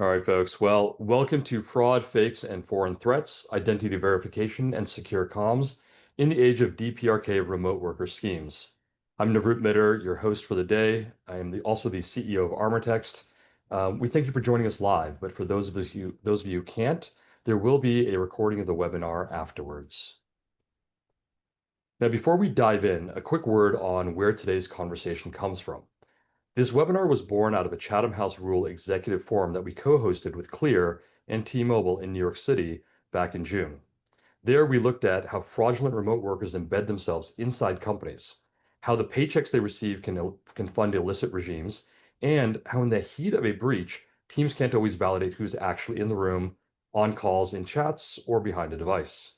All right, folks. Well, welcome to Fraud, Fakes, and Foreign Threats, Identity Verification, and Secure Comms in the age of DPRK remote worker schemes. I'm Navroop Mitter, your host for the day. I am also the CEO of ArmorText. We thank you for joining us live, but for those of you who can't, there will be a recording of the webinar afterwards. Now, before we dive in, a quick word on where today's conversation comes from. This webinar was born out of a Chatham House Rule executive forum that we co-hosted with Clear and T-Mobile in New York City back in June. There, we looked at how fraudulent remote workers embed themselves inside companies, how the paychecks they receive can fund illicit regimes, and how in the heat of a breach, teams can't always validate who's actually in the room, on calls, in chats, or behind a device.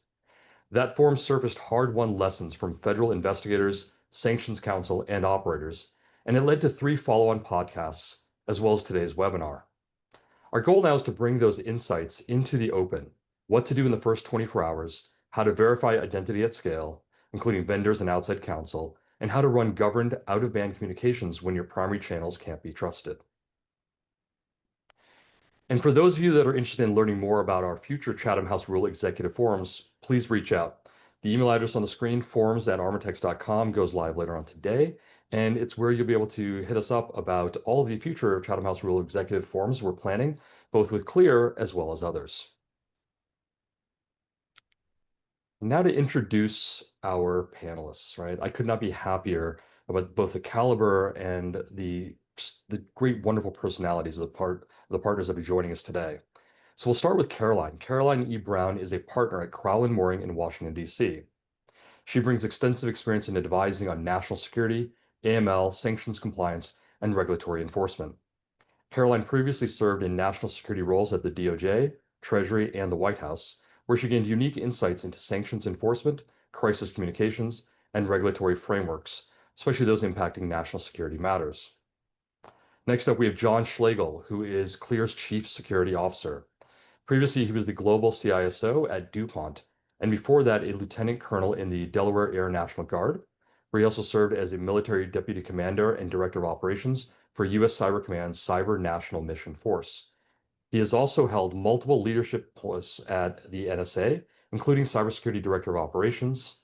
That forum surfaced hard-won lessons from federal investigators, Sanctions Council, and operators, and it led to 3 follow-on podcasts, as well as today's webinar. Our goal now is to bring those insights into the open: what to do in the first 24 hours, how to verify identity at scale, including vendors and outside counsel, and how to run governed out-of-band communications when your primary channels can't be trusted. And for those of you that are interested in learning more about our future Chatham House Rule Executive Forums, please reach out. The email address on the screen, forums@armortext.com, goes live later on today, and it's where you'll be able to hit us up about all of the future Chatham House Rule Executive Forums we're planning, both with Clear as well as others. Now to introduce our panelists, right? I could not be happier about both the caliber and the great, wonderful personalities of the partners that will be joining us today. So we'll start with Caroline. Caroline E. Brown is a partner at Crowell Moring in Washington, D.C. She brings extensive experience in advising on national security, AML, sanctions compliance, and regulatory enforcement. Caroline previously served in national security roles at the DOJ, Treasury, and the White House, where she gained unique insights into sanctions enforcement, crisis communications, and regulatory frameworks, especially those impacting national security matters. Next up, we have John Schlegel, who is Clear's Chief Security Officer. Previously, he was the Global CISO at DuPont, and before that, a lieutenant colonel in the Delaware Air National Guard, where he also served as a military deputy commander and director of operations for U.S. Cyber Command's Cyber National Mission Force. He has also held multiple leadership posts at the NSA, including Cybersecurity Director of Operations.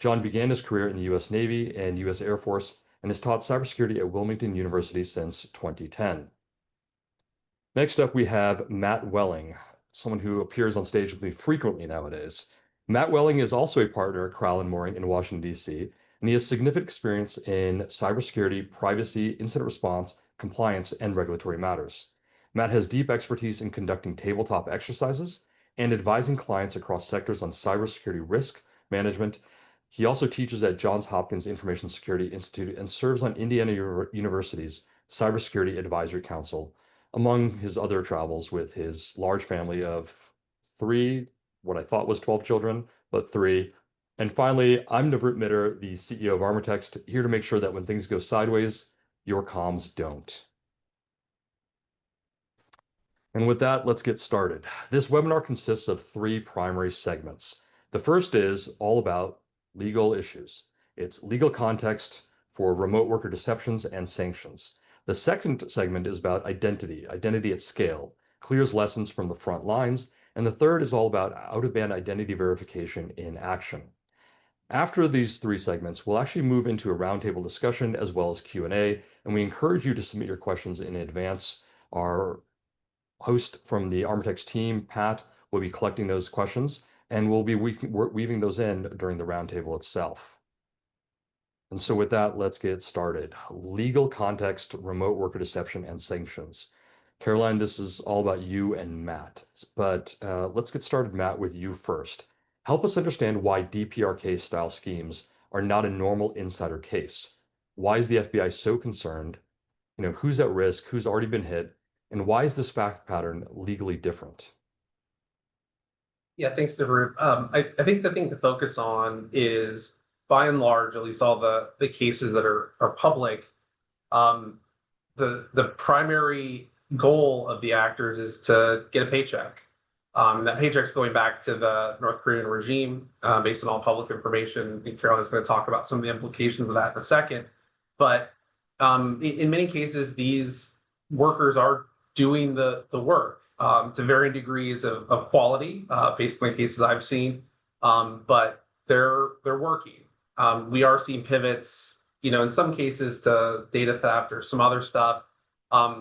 John began his career in the U.S. Navy and U.S. Air Force and has taught cybersecurity at Wilmington University since 2010. Next up, we have Matt Welling, someone who appears on stage with me frequently nowadays. Matt Welling is also a partner at Crowell Moring in Washington, D.C., and he has significant experience in cybersecurity, privacy, incident response, compliance, and regulatory matters. Matt has deep expertise in conducting tabletop exercises and advising clients across sectors on cybersecurity risk management. He also teaches at Johns Hopkins Information Security Institute and serves on Indiana University's Cybersecurity Advisory Council, among his other travels with his large family of 3, what I thought was 12 children, but 3. And finally, I'm Navroop Mitter, the CEO of ArmorText, here to make sure that when things go sideways, your comms don't. And with that, let's get started. This webinar consists of 3 primary segments. The first is all about legal issues. It's legal context for remote worker deceptions and sanctions. The second segment is about identity at scale, Clear's lessons from the front lines. And the third is all about out-of-band identity verification in action. After these 3 segments, we'll actually move into a roundtable discussion as well as Q&A, and we encourage you to submit your questions in advance. Our host from the ArmorText team, Pat, will be collecting those questions, and we'll be weaving those in during the roundtable itself. And so with that, let's get started. Legal context, remote worker deception, and sanctions. Caroline, this is all about you and Matt, but let's get started, Matt, with you first. Help us understand why DPRK-style schemes are not a normal insider case. Why is the FBI so concerned? Who's at risk? Who's already been hit? And why is this fact pattern legally different? Yeah, thanks, Navroop. I think the thing to focus on is, by and large, at least all the cases that are public, the primary goal of the actors is to get a paycheck. That paycheck's going back to the North Korean regime, based on all public information. I think Carolyn's going to talk about some of the implications of that in a second. But in many cases, these workers are doing the work to varying degrees of quality based on the cases I've seen, but they're working. We are seeing pivots, in some cases to data theft or some other stuff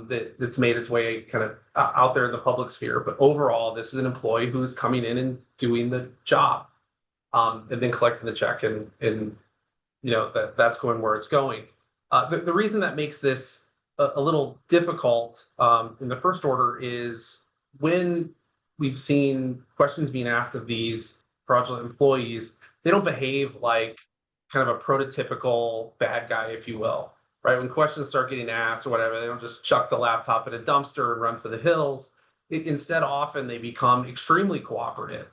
that's made its way kind of out there in the public sphere. But overall, this is an employee who's coming in and doing the job, and then collecting the check, and that's going where it's going. The reason that makes this a little difficult in the first order is when we've seen questions being asked of these fraudulent employees, they don't behave like kind of a prototypical bad guy, if you will, right? When questions start getting asked or whatever, they don't just chuck the laptop in a dumpster and run for the hills. Instead, often they become extremely cooperative,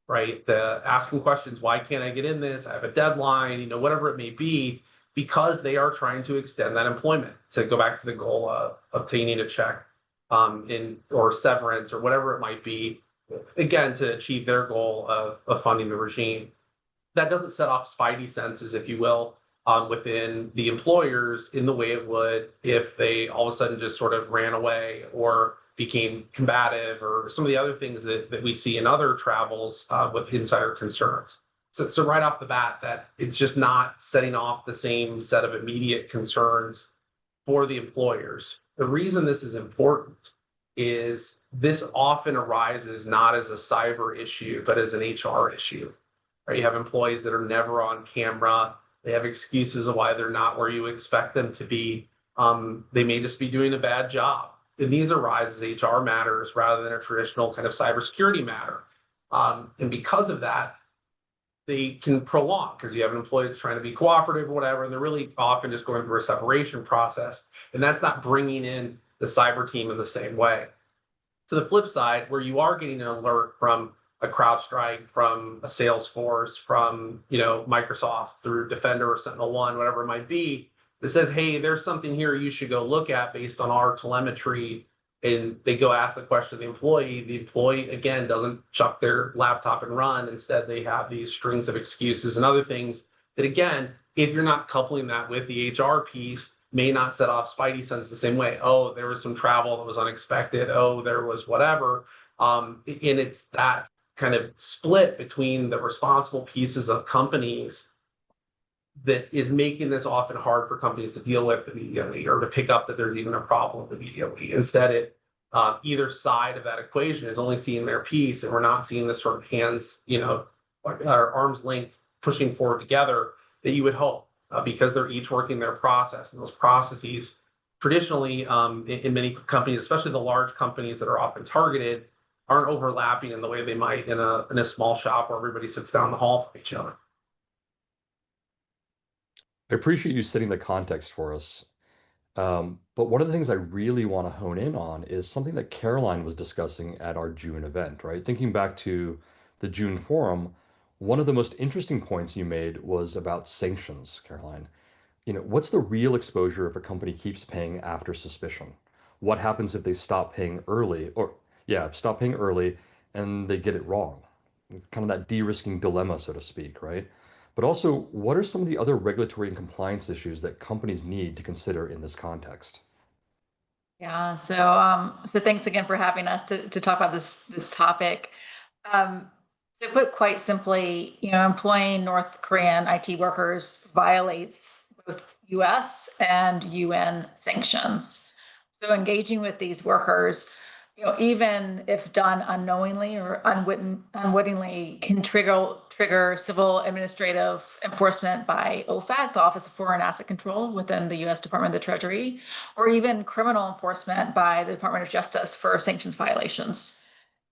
right? The asking questions, why can't I get in this? I have a deadline, whatever it may be, because they are trying to extend that employment to go back to the goal of obtaining a check or severance or whatever it might be, again, to achieve their goal of funding the regime. That doesn't set off spidey senses, if you will, within the employers in the way it would if they all of a sudden just sort of ran away or became combative or some of the other things that we see in other travels with insider concerns. So right off the bat, that it's just not setting off the same set of immediate concerns for the employers. The reason this is important is this often arises not as a cyber issue, but as an HR issue. Right? You have employees that are never on camera. They have excuses of why they're not where you expect them to be. They may just be doing a bad job. And these arise as HR matters rather than a traditional kind of cybersecurity matter. And because of that, they can prolong because you have an employee that's trying to be cooperative or whatever, and they're really often just going through a separation process. And that's not bringing in the cyber team in the same way. To the flip side, where you are getting an alert from a CrowdStrike, from a Salesforce, from Microsoft through Defender or SentinelOne, whatever it might be, that says, hey, there's something here you should go look at based on our telemetry, and they go ask the question of the employee again doesn't chuck their laptop and run. Instead, they have these strings of excuses and other things that, again, if you're not coupling that with the HR piece, may not set off spidey sense the same way. Oh, there was some travel that was unexpected. Oh, there was whatever. And it's that kind of split between the responsible pieces of companies that is making this often hard for companies to deal with immediately or to pick up that there's even a problem immediately. Instead, either side of that equation is only seeing their piece, and we're not seeing this sort of hands, our arm's length pushing forward together that you would hope, because they're each working their process, and those processes traditionally in many companies, especially the large companies that are often targeted, aren't overlapping in the way they might in a small shop where everybody sits down the hall from each other. I appreciate you setting the context for us. But one of the things I really want to hone in on is something that Caroline was discussing at our June event, right? Thinking back to the June forum, one of the most interesting points you made was about sanctions, Caroline. What's the real exposure if a company keeps paying after suspicion? What happens if they stop paying early, or yeah, stop paying early and they get it wrong? Kind of that de-risking dilemma, so to speak, right? But also, what are some of the other regulatory and compliance issues that companies need to consider in this context? Yeah, so thanks again for having us to talk about this topic. Um, so put quite simply, employing North Korean IT workers violates both US and UN sanctions. So engaging with these workers, even if done unknowingly or unwittingly, can trigger civil administrative enforcement by OFAC, the Office of Foreign Asset Control within the US Department of the Treasury, or even criminal enforcement by the Department of Justice for sanctions violations.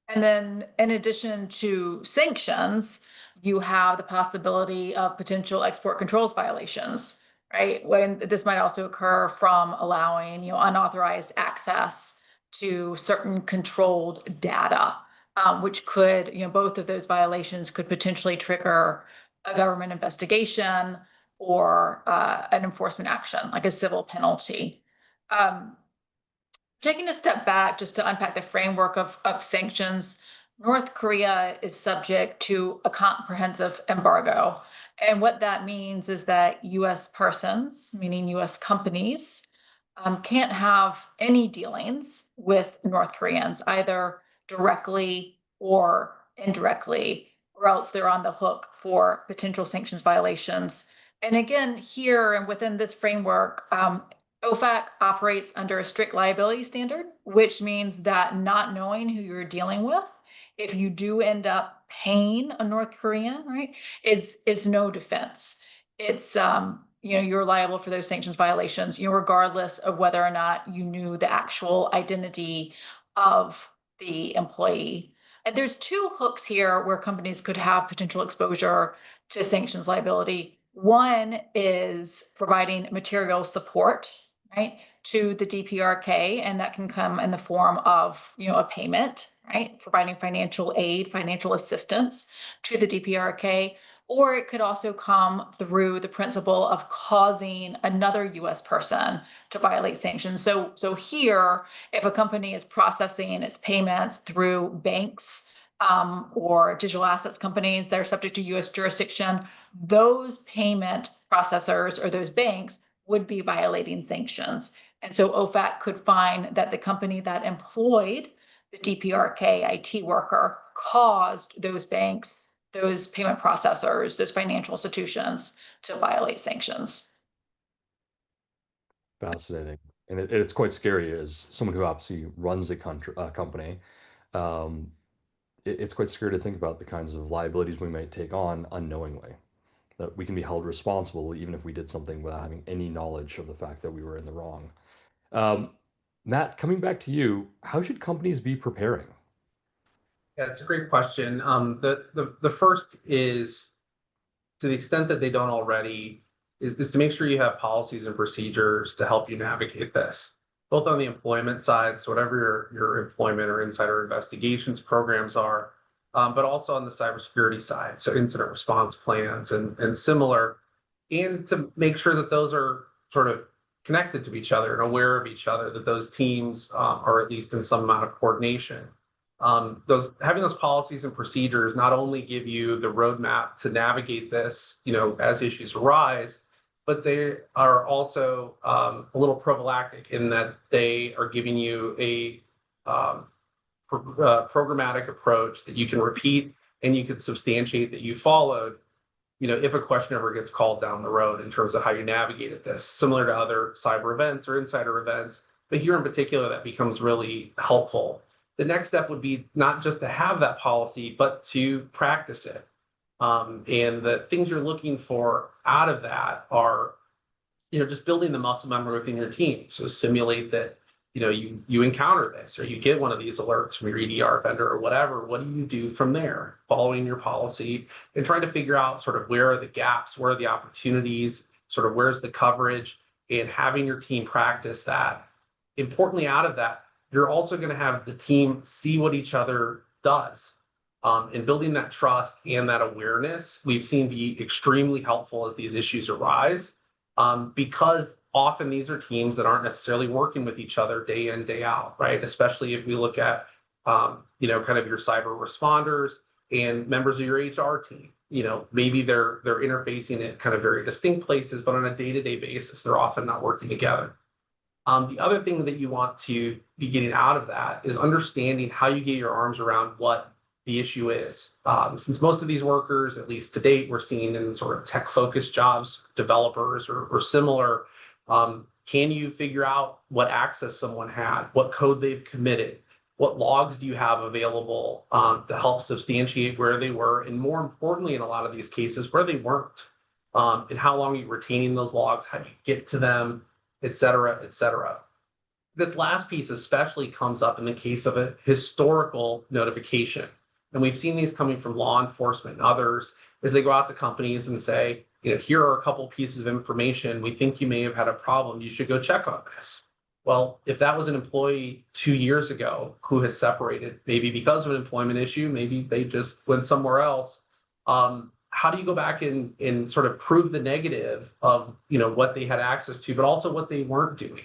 And then in addition to sanctions, you have the possibility of potential export controls violations, right? When this might also occur from allowing, unauthorized access to certain controlled data, which could, both of those violations could potentially trigger a government investigation or an enforcement action, like a civil penalty. Um, Taking a step back just to unpack the framework of sanctions, North Korea is subject to a comprehensive embargo. And what that means is that US persons, meaning US companies, can't have any dealings with North Koreans, either directly or indirectly, or else they're on the hook for potential sanctions violations. And again, here and within this framework, OFAC operates under a strict liability standard, which means that not knowing who you're dealing with, if you do end up paying a North Korean, right, is no defense. It's you're liable for those sanctions violations, regardless of whether or not you knew the actual identity of the employee. And there's two hooks here where companies could have potential exposure to sanctions liability. One is providing material support, right, to the DPRK, and that can come in the form of, a payment, right, providing financial aid, financial assistance to the DPRK, or it could also come through the principle of causing another U.S. person to violate sanctions. So here, if a company is processing its payments through banks or digital assets companies that are subject to U.S. jurisdiction, those payment processors or those banks would be violating sanctions. And so OFAC could find that the company that employed the DPRK IT worker caused those banks, those payment processors, those financial institutions to violate sanctions. Fascinating. And it's quite scary as someone who obviously runs a company. Um, it's quite scary to think about the kinds of liabilities we might take on unknowingly, that we can be held responsible even if we did something without having any knowledge of the fact that we were in the wrong. Um, Matt, coming back to you, how should companies be preparing? Yeah, it's a great question. The first is, to the extent that they don't already, is to make sure you have policies and procedures to help you navigate this, both on the employment side, so whatever your employment or insider investigations programs are, but also on the cybersecurity side, so incident response plans and similar, and to make sure that those are sort of connected to each other and aware of each other, that those teams are at least in some amount of coordination. Those having those policies and procedures not only give you the roadmap to navigate this, as issues arise, but they are also a little prophylactic in that they are giving you a programmatic approach that you can repeat and you can substantiate that you followed, if a question ever gets called down the road in terms of how you navigated this, similar to other cyber events or insider events. But here in particular, that becomes really helpful. The next step would be not just to have that policy, but to practice it. And the things you're looking for out of that are, just building the muscle memory within your team. So simulate that, you encounter this, or you get one of these alerts from your EDR vendor or whatever. What do you do from there? Following your policy and trying to figure out sort of where are the gaps, where are the opportunities, sort of where's the coverage, and having your team practice that. Importantly, out of that, you're also going to have the team see what each other does. And building that trust and that awareness, we've seen be extremely helpful as these issues arise, because often these are teams that aren't necessarily working with each other day in, day out, right? Especially if we look at, kind of your cyber responders and members of your HR team. Maybe they're interfacing at kind of very distinct places, but on a day-to-day basis, they're often not working together. The other thing that you want to be getting out of that is understanding how you get your arms around what the issue is. Since most of these workers, at least to date, we're seeing in sort of tech-focused jobs, developers or similar, can you figure out what access someone had, what code they've committed, what logs do you have available to help substantiate where they were, and more importantly, in a lot of these cases, where they weren't, and how long are you retaining those logs, how do you get to them, et cetera, et cetera. This last piece especially comes up in the case of a historical notification. And we've seen these coming from law enforcement and others as they go out to companies and say, here are a couple pieces of information. We think you may have had a problem. You should go check on this. Well, if that was an employee 2 years ago who has separated, maybe because of an employment issue, maybe they just went somewhere else. How do you go back and sort of prove the negative of, what they had access to, but also what they weren't doing,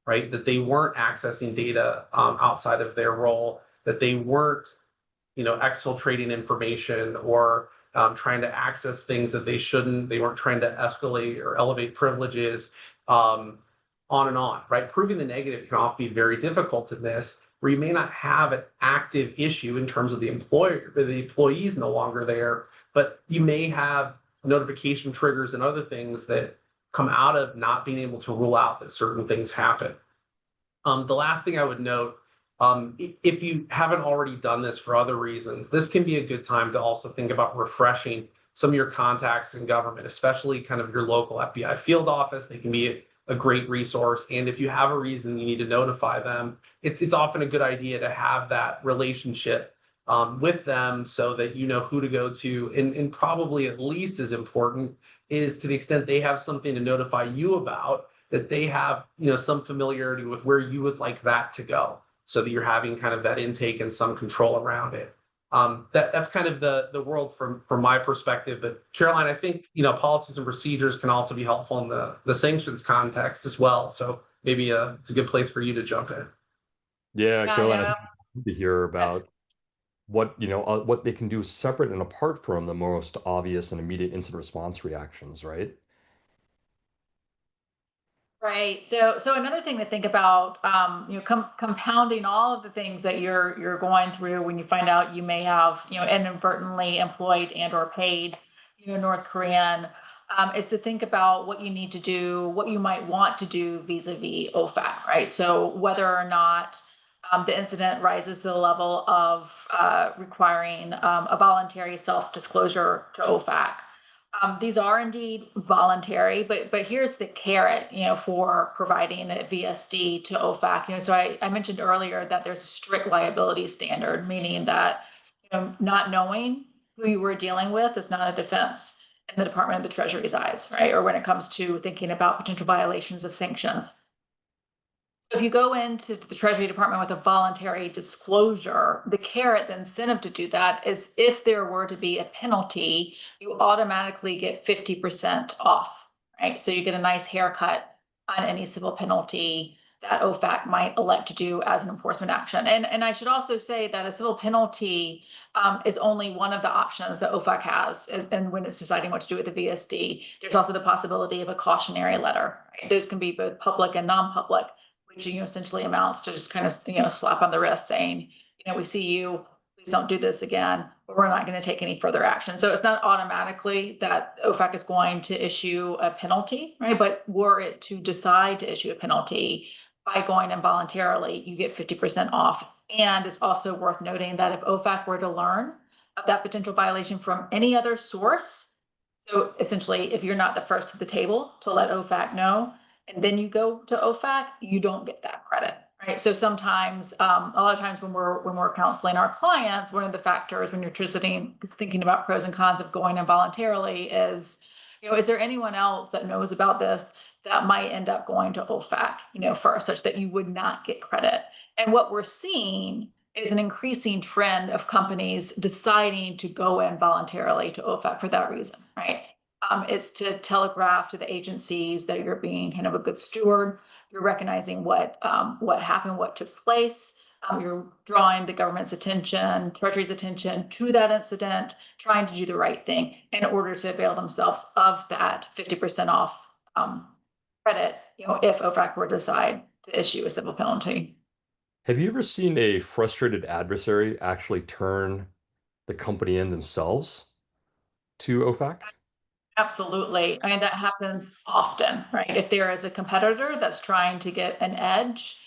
right? That they weren't accessing data outside of their role, that they weren't, exfiltrating information or trying to access things that they shouldn't. They weren't trying to escalate or elevate privileges. on and on, right? Proving the negative can often be very difficult in this, where you may not have an active issue in terms of the employer, the employees no longer there, but you may have notification triggers and other things that come out of not being able to rule out that certain things happen. The last thing I would note, if you haven't already done this for other reasons, this can be a good time to also think about refreshing some of your contacts in government, especially kind of your local FBI field office. They can be a great resource. And if you have a reason you need to notify them, it's often a good idea to have that relationship with them so that you know who to go to. And probably at least as important is to the extent they have something to notify you about, that they have, you know, some familiarity with where you would like that to go, so that you're having kind of that intake and some control around it. That's kind of the world from my perspective. But Caroline, I think, you know, policies and procedures can also be helpful in the sanctions context as well. So maybe it's a good place for you to jump in. Yeah, Yeah, Caroline, I no, think to hear about what they can do separate and apart from the most obvious and immediate incident response reactions, right? right. So another thing to think about, compounding all of the things that you're going through when you find out you may have, inadvertently employed and or paid, North Korean, is to think about what you need to do, what you might want to do vis-a-vis OFAC, right? So whether or not the incident rises to the level of requiring a voluntary self-disclosure to OFAC. These are indeed voluntary, but here's the carrot, for providing a VSD to OFAC. So I mentioned earlier that there's a strict liability standard, meaning that not knowing who you were dealing with is not a defense in the Department of the Treasury's eyes, right? Or when it comes to thinking about potential violations of sanctions. If you go into the Treasury Department with a voluntary disclosure, the carrot, the incentive to do that is if there were to be a penalty, you automatically get 50% off, right? So you get a nice haircut on any civil penalty that OFAC might elect to do as an enforcement action. And I should also say that a civil penalty is only one of the options that OFAC has, and when it's deciding what to do with the VSD. There's also the possibility of a cautionary letter. Right? Those can be both public and non-public, which essentially amounts to just kind of slap on the wrist saying, we see you, please don't do this again, but we're not going to take any further action. So it's not automatically that OFAC is going to issue a penalty, right? But were it to decide to issue a penalty by going involuntarily, you get 50% off. And it's also worth noting that if OFAC were to learn of that potential violation from any other source, so essentially, if you're not the first to the table to let OFAC know, and then you go to OFAC, you don't get that credit, right? So sometimes, a lot of times when we're counseling our clients, one of the factors when you're thinking about pros and cons of going involuntarily is, is there anyone else that knows about this that might end up going to OFAC, first, such that you would not get credit? And what we're seeing is an increasing trend of companies deciding to go in voluntarily to OFAC for that reason, right? It's to telegraph to the agencies that you're being kind of a good steward. You're recognizing what happened, what took place. You're drawing the government's attention, Treasury's attention to that incident, trying to do the right thing in order to avail themselves of that 50% off credit, if OFAC were to decide to issue a civil penalty. Have you ever seen a frustrated adversary actually turn the company in themselves to OFAC? Absolutely. I mean, that happens often, right? If there is a competitor that's trying to get an edge,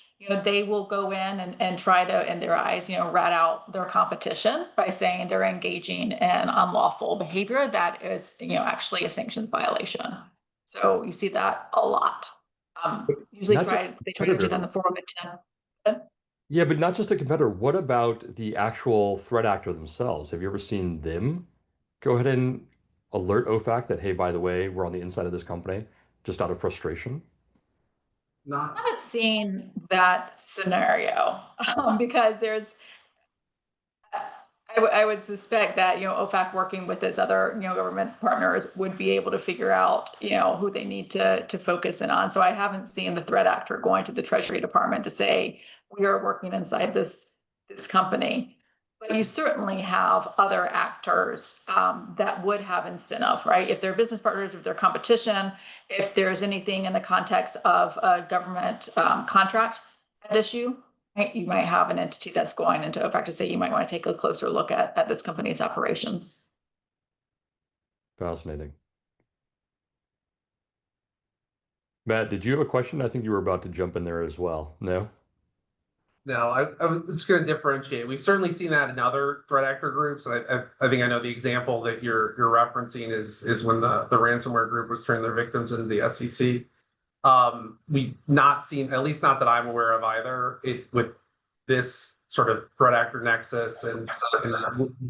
they will go in and try to, in their eyes, rat out their competition by saying they're engaging in unlawful behavior that is, actually a sanctions violation. So you see that a lot. Usually Not just they try to do that in competitor. the form of a Yeah, but not just a competitor. What about the actual threat actor themselves? Have you ever seen them go ahead and alert OFAC that, hey, by the way, we're on the inside of this company, just out of frustration? Not I haven't seen that scenario because there's I would suspect that OFAC working with its other government partners would be able to figure out who they need to focus in on. So I haven't seen the threat actor going to the Treasury Department to say we are working inside this company. But you certainly have other actors that would have incentive, right? If they're business partners, if they're competition, if there's anything in the context of a government contract at issue, right? You might have an entity that's going into effect to say you might want to take a closer look at this company's operations. Fascinating. Matt, did you have a question? I think you were about to jump in there as well. No? No, I was just going to differentiate. We've certainly seen that in other threat actor groups, and I think I know the example that you're referencing is when the ransomware group was turning their victims into the SEC. We've not seen, at least not that I'm aware of either, it with this sort of threat actor nexus and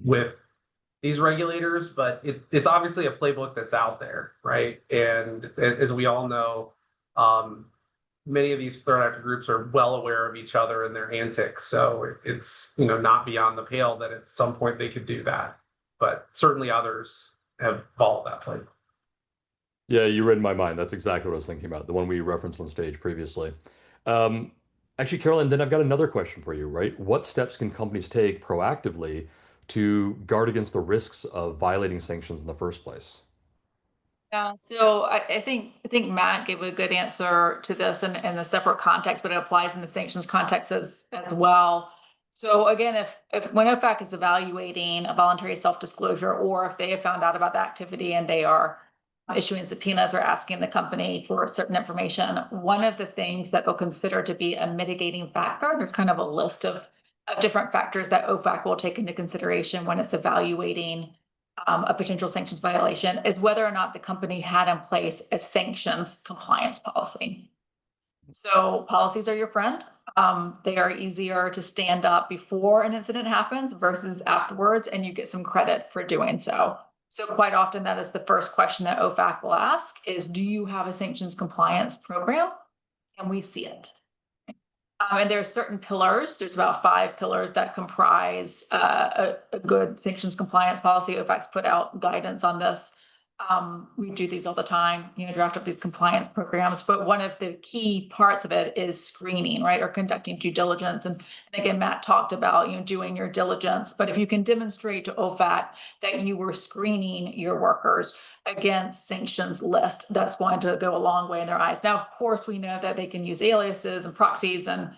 with these regulators, but it's obviously a playbook that's out there, right? And as we all know, many of these threat actor groups are well aware of each other and their antics. So it's, not beyond the pale that at some point they could do that. But certainly others have followed that playbook. Yeah, you read my mind. That's exactly what I was thinking about, the one we referenced on stage previously. Um, Actually, Carolyn, then I've got another question for you, right? What steps can companies take proactively to guard against the risks of violating sanctions in the first place? Yeah, so I think Matt gave a good answer to this in a separate context, but it applies in the sanctions context as well. So again, if when OFAC is evaluating a voluntary self-disclosure, or if they have found out about the activity and they are issuing subpoenas or asking the company for certain information, one of the things that they'll consider to be a mitigating factor, there's kind of a list of different factors that OFAC will take into consideration when it's evaluating a potential sanctions violation, is whether or not the company had in place a sanctions compliance policy. So policies are your friend. They are easier to stand up before an incident happens versus afterwards, and you get some credit for doing so. So quite often that is the first question that OFAC will ask is, do you have a sanctions compliance program? And we see it. And there are certain pillars. There's about 5 pillars that comprise a good sanctions compliance policy. OFAC's put out guidance on this. We do these all the time, draft up these compliance programs. But one of the key parts of it is screening, right, or conducting due diligence. And again, Matt talked about doing your diligence. But if you can demonstrate to OFAC that you were screening your workers against sanctions list, that's going to go a long way in their eyes. Now, of course, we know that they can use aliases and proxies and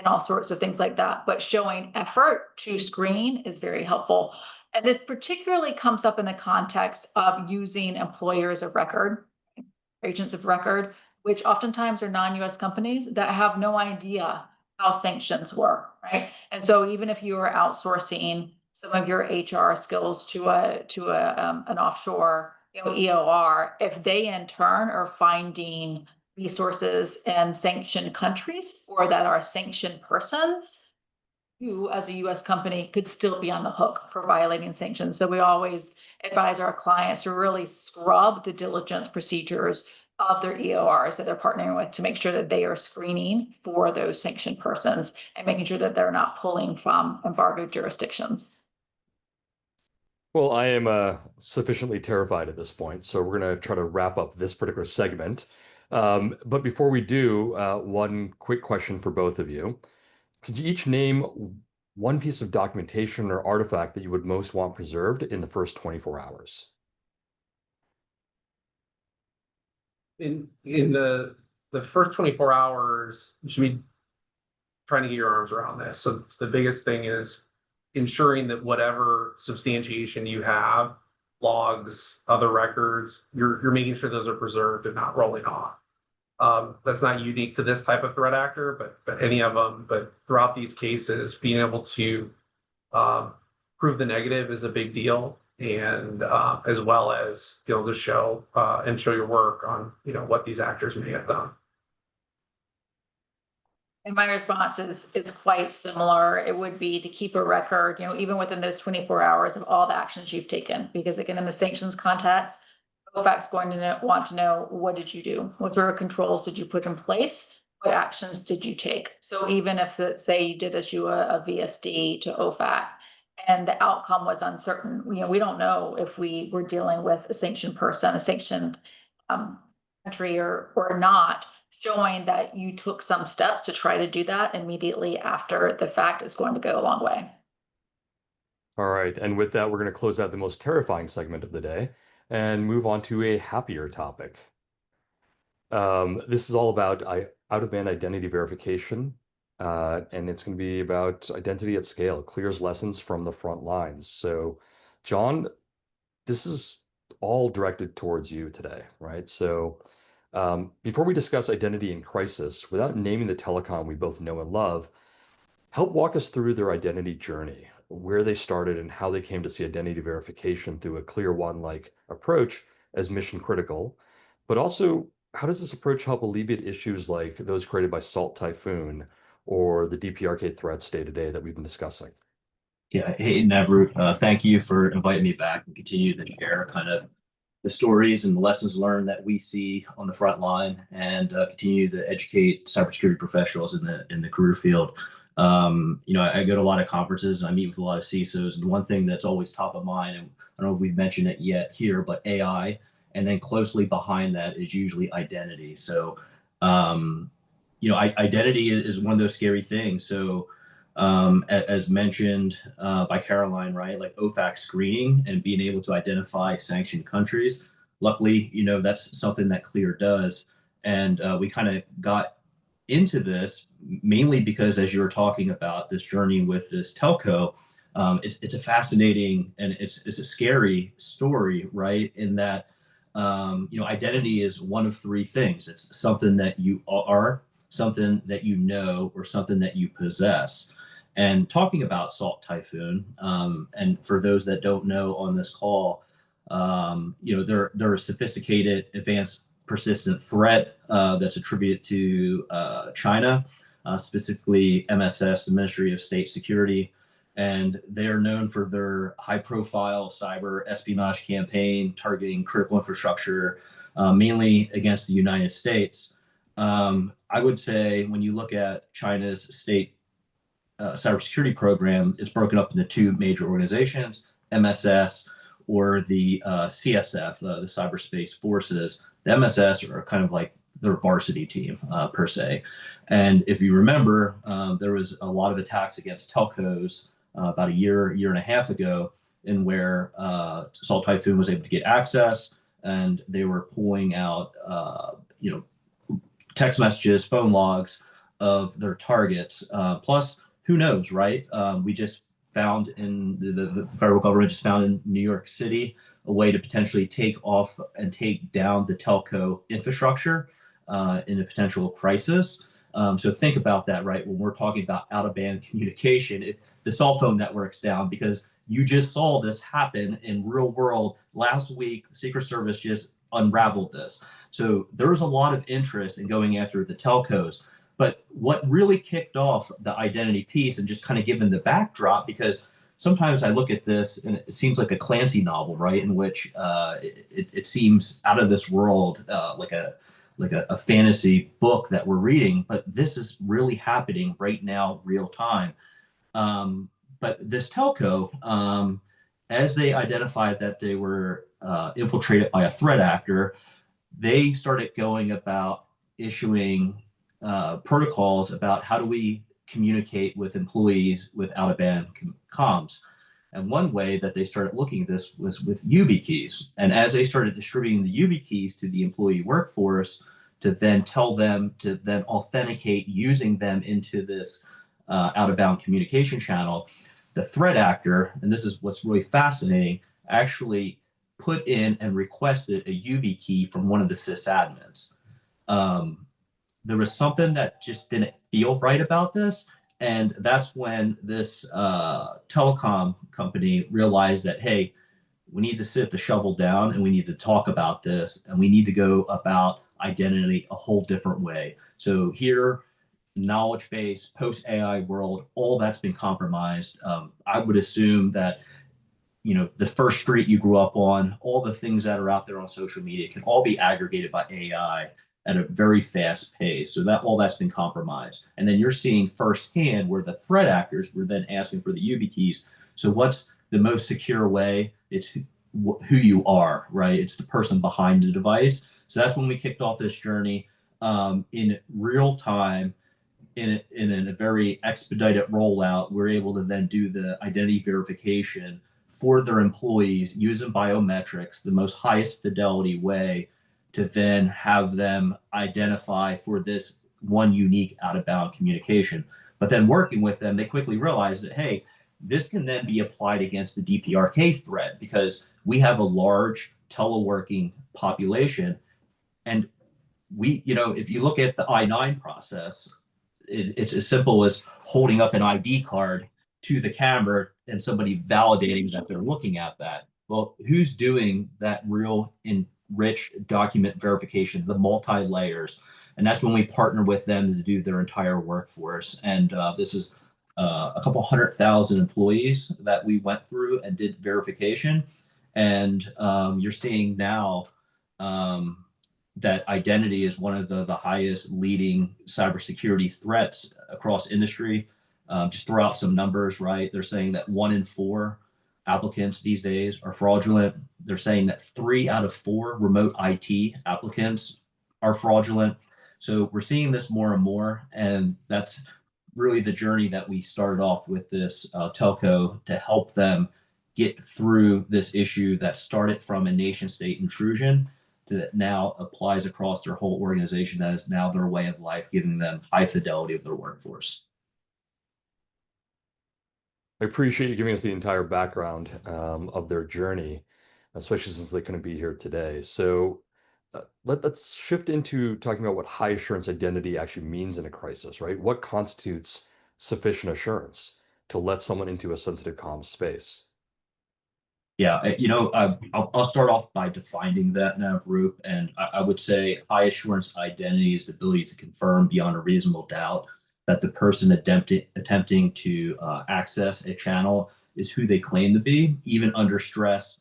all sorts of things like that, but showing effort to screen is very helpful. And this particularly comes up in the context of using employers of record, agents of record, which oftentimes are non-US companies that have no idea how sanctions work, right? And so even if you are outsourcing some of your HR skills to an offshore EOR, if they in turn are finding resources in sanctioned countries or that are sanctioned persons, you as a US company could still be on the hook for violating sanctions. So we always advise our clients to really scrub the diligence procedures of their EORs that they're partnering with to make sure that they are screening for those sanctioned persons and making sure that they're not pulling from embargoed jurisdictions. Well, I am sufficiently terrified at this point, so we're going to try to wrap up this particular segment. But before we do, one quick question for both of you. Could you each name one piece of documentation or artifact that you would most want preserved in the first 24 hours? In the first 24 hours, you should be trying to get your arms around this. So the biggest thing is ensuring that whatever substantiation you have, logs, other records, you're making sure those are preserved and not rolling off. That's not unique to this type of threat actor, but any of them. But throughout these cases, being able to prove the negative is a big deal, and as well as be able to show and show your work on what these actors may have done. And my response is quite similar. It would be to keep a record, even within those 24 hours of all the actions you've taken. Because again, in the sanctions context, OFAC's going to want to know, what did you do? What sort of controls did you put in place? What actions did you take? So even if, say, you did issue a VSD to OFAC and the outcome was uncertain, we don't know if we were dealing with a sanctioned person, a sanctioned country or not. Showing that you took some steps to try to do that immediately after the fact is going to go a long way. All right. And with that, we're going to close out the most terrifying segment of the day and move on to a happier topic. This is all about out-of-band identity verification, and it's going to be about identity at scale, clears lessons from the front lines. So, John, this is all directed towards you today, right? So, before we discuss identity in crisis, without naming the telecom we both know and love, help walk us through their identity journey, where they started and how they came to see identity verification through a clear one-like approach as mission critical. But also, how does this approach help alleviate issues like those created by Salt Typhoon or the DPRK threats day to day that we've been discussing? Yeah, hey, Navroot, thank you for inviting me back and continue to share kind of the stories and the lessons learned that we see on the front line and continue to educate cybersecurity professionals in the career field. I go to a lot of conferences and I meet with a lot of CISOs, and one thing that's always top of mind, and I don't know if we've mentioned it yet here, but AI, and then closely behind that is usually identity. So, identity is one of those scary things. So, as mentioned by Caroline, right, like OFAC screening and being able to identify sanctioned countries. Luckily, that's something that Clear does. And we kind of got into this mainly because, as you were talking about this journey with this telco, it's a fascinating and it's a scary story, right? In that, identity is one of three things. It's something that you are, something that you know, or something that you possess. And talking about Salt Typhoon, and for those that don't know on this call, they're a sophisticated, advanced, persistent threat that's attributed to China, specifically MSS, the Ministry of State Security. And they're known for their high-profile cyber espionage campaign targeting critical infrastructure, mainly against the United States. I would say when you look at China's state cybersecurity program, it's broken up into two major organizations, MSS or the CSF, the Cyberspace Forces. The MSS are kind of like their varsity team per se. And if you remember, there was a lot of attacks against telcos about a year and a half ago, in where Salt Typhoon was able to get access, and they were pulling out, text messages, phone logs of their targets. Plus, who knows, right? We just found in the federal government just found in New York City a way to potentially take off and take down the telco infrastructure in a potential crisis. So think about that, right? When we're talking about out-of-band communication, if the cell phone network's down, because you just saw this happen in real world last week, the Secret Service just unraveled this. So there's a lot of interest in going after the telcos. But what really kicked off the identity piece, and just kind of given the backdrop, because sometimes I look at this and it seems like a Clancy novel, right? In which it seems out of this world, like a fantasy book that we're reading, but this is really happening right now, real time. But this telco, as they identified that they were infiltrated by a threat actor, they started going about issuing protocols about how do we communicate with employees with out-of-band comms. And one way that they started looking at this was with YubiKeys. And as they started distributing the YubiKeys to the employee workforce to then tell them to then authenticate using them into this out-of-bound communication channel, the threat actor, and this is what's really fascinating, actually put in and requested a YubiKey from one of the sysadmins. There was something that just didn't feel right about this. And that's when this telecom company realized that, hey, we need to sit the shovel down and we need to talk about this, and we need to go about identity a whole different way. So here, knowledge base, post AI world, all that's been compromised. I would assume that the first street you grew up on, all the things that are out there on social media can all be aggregated by AI at a very fast pace. So that all that's been compromised. And then you're seeing firsthand where the threat actors were then asking for the YubiKeys. So what's the most secure way? It's who you are, right? It's the person behind the device. So that's when we kicked off this journey in real time, in a very expedited rollout, we're able to then do the identity verification for their employees using biometrics, the most highest fidelity way to then have them identify for this one unique out of bound communication. But then working with them, they quickly realized that, hey, this can then be applied against the DPRK threat because we have a large teleworking population. And we, if you look at the I-9 process, it's as simple as holding up an ID card to the camera and somebody validating that they're looking at that. Well, who's doing that real enriched document verification, the multi-layers? And that's when we partner with them to do their entire workforce. And this is a couple 100,000 employees that we went through and did verification. And you're seeing now that identity is one of the highest leading cybersecurity threats across industry. Just throw out some numbers, right? They're saying that 1 in 4 applicants these days are fraudulent. They're saying that 3 out of 4 remote IT applicants are fraudulent. So we're seeing this more and more, and that's really the journey that we started off with this telco to help them get through this issue that started from a nation state intrusion that now applies across their whole organization. That is now their way of life, giving them high fidelity of their workforce. I appreciate you giving us the entire background of their journey, especially since they couldn't be here today. So let's shift into talking about what high assurance identity actually means in a crisis, right? What constitutes sufficient assurance to let someone into a sensitive comm space? Yeah, I'll start off by defining that now, group, and I would say high assurance identity is the ability to confirm beyond a reasonable doubt that the person attempting to access a channel is who they claim to be, even under stress,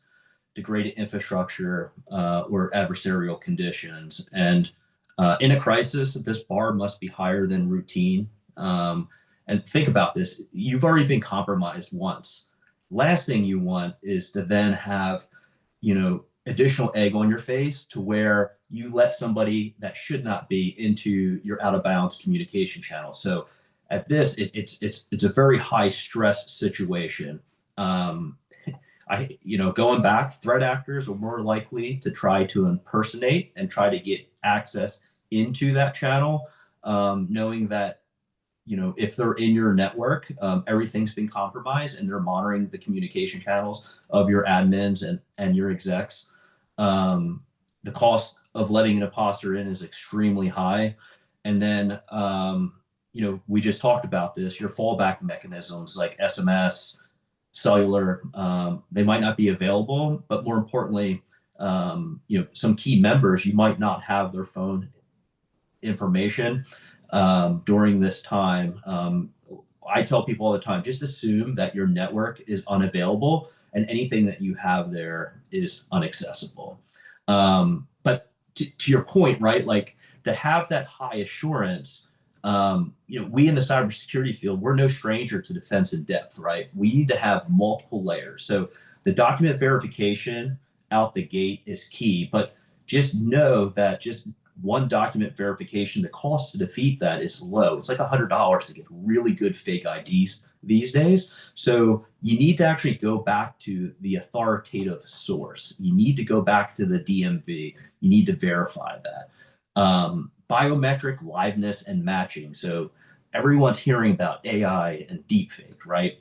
degraded infrastructure, or adversarial conditions. And in a crisis, this bar must be higher than routine. And think about this: you've already been compromised once. Last thing you want is to then have, additional egg on your face to where you let somebody that should not be into your out of bounds communication channel. So at this, it's a very high stress situation. Going back, threat actors are more likely to try to impersonate and try to get access into that channel, knowing that if they're in your network, everything's been compromised and they're monitoring the communication channels of your admins and your execs. The cost of letting an imposter in is extremely high. And then, we just talked about this, your fallback mechanisms like SMS, cellular, they might not be available, but more importantly, some key members, you might not have their phone information during this time. I tell people all the time, just assume that your network is unavailable and anything that you have there is inaccessible. But to your point, right, like to have that high assurance, we in the cybersecurity field, we're no stranger to defense in depth, right? We need to have multiple layers. So the document verification out the gate is key, but just know that just one document verification, the cost to defeat that is low. It's like $100 to get really good fake IDs these days. So you need to actually go back to the authoritative source. You need to go back to the DMV. You need to verify that. Biometric liveness and matching. So everyone's hearing about AI and deepfake, right?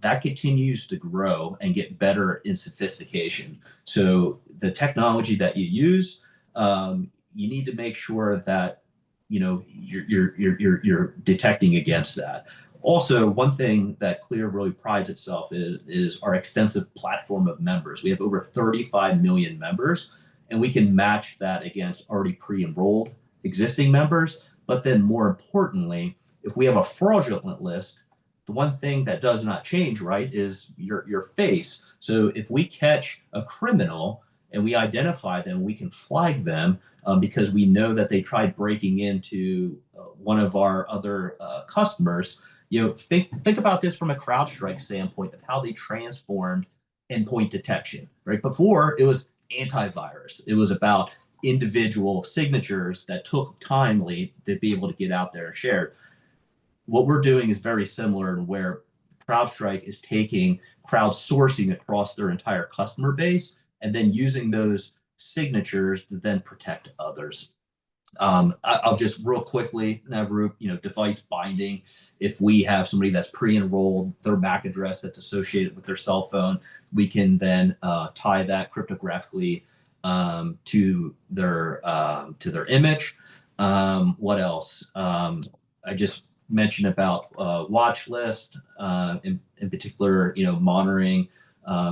That continues to grow and get better in sophistication. So the technology that you use, you need to make sure that you're detecting against that. Also, one thing that Clear really prides itself is our extensive platform of members. We have over 35 million members, and we can match that against already pre-enrolled existing members. But then more importantly, if we have a fraudulent list, the one thing that does not change, right, is your face. So if we catch a criminal and we identify them, we can flag them because we know that they tried breaking into one of our other customers. Think about this from a CrowdStrike standpoint of how they transformed endpoint detection, right? Before it was antivirus. It was about individual signatures that took timely to be able to get out there and shared. what we're doing is very similar to where CrowdStrike is taking crowdsourcing across their entire customer base and then using those signatures to then protect others. I'll just real quickly, Navroop, device binding. If we have somebody that's pre-enrolled, their MAC address that's associated with their cell phone, we can then tie that cryptographically to their image. What else? I just mentioned about watch list, in particular, monitoring.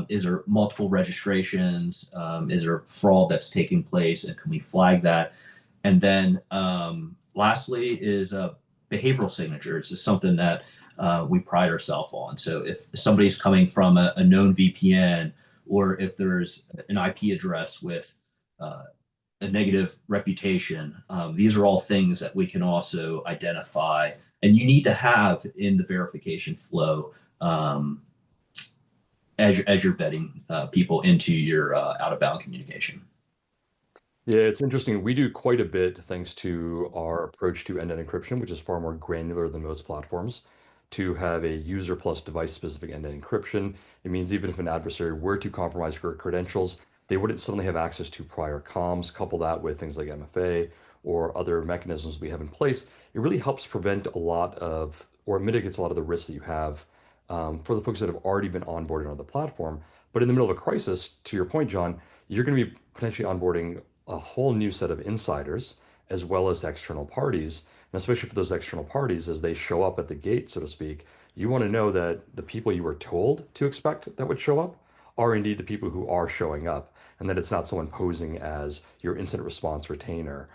Is there multiple registrations? Is there fraud that's taking place, and can we flag that? And then lastly is behavioral signatures. Is something that we pride ourselves on. So if somebody's coming from a known VPN, or if there's an IP address with a negative reputation, these are all things that we can also identify, and you need to have in the verification flow as you're vetting people into your out-of-bound communication. Yeah, it's interesting. We do quite a bit thanks to our approach to end-to-end encryption, which is far more granular than most platforms, to have a user plus device specific end-to-end encryption. It means even if an adversary were to compromise your credentials, they wouldn't suddenly have access to prior comms. Couple that with things like MFA or other mechanisms we have in place. It really helps prevent a lot of, or mitigates a lot of the risks that you have for the folks that have already been onboarded on the platform. But in the middle of a crisis, to your point, John, you're going to be potentially onboarding a whole new set of insiders as well as external parties. And especially for those external parties, as they show up at the gate, so to speak, you want to know that the people you were told to expect that would show up are indeed the people who are showing up, and that it's not someone posing as your incident response retainer,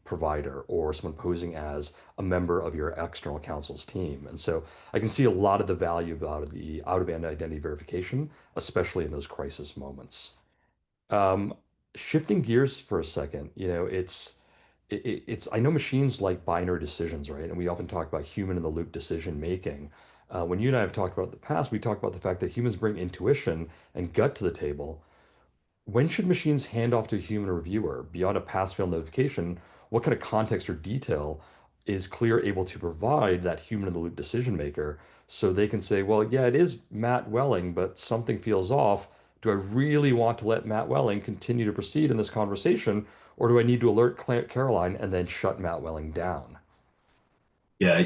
provider, or someone posing as a member of your external counsel's team. And so I can see a lot of the value about the out-of-band identity verification, especially in those crisis moments. Um, Shifting gears for a second, it's I know machines like binary decisions, right? And we often talk about human in the loop decision making. When you and I have talked about it in the past, we talked about the fact that humans bring intuition and gut to the table. When should machines hand off to a human reviewer beyond a pass-fail notification? What kind of context or detail is Clear able to provide that human-in-the-loop decision maker so they can say, well, yeah, it is Matt Welling, but something feels off. Do I really want to let Matt Welling continue to proceed in this conversation, or do I need to alert Caroline and then shut Matt Welling down? Yeah,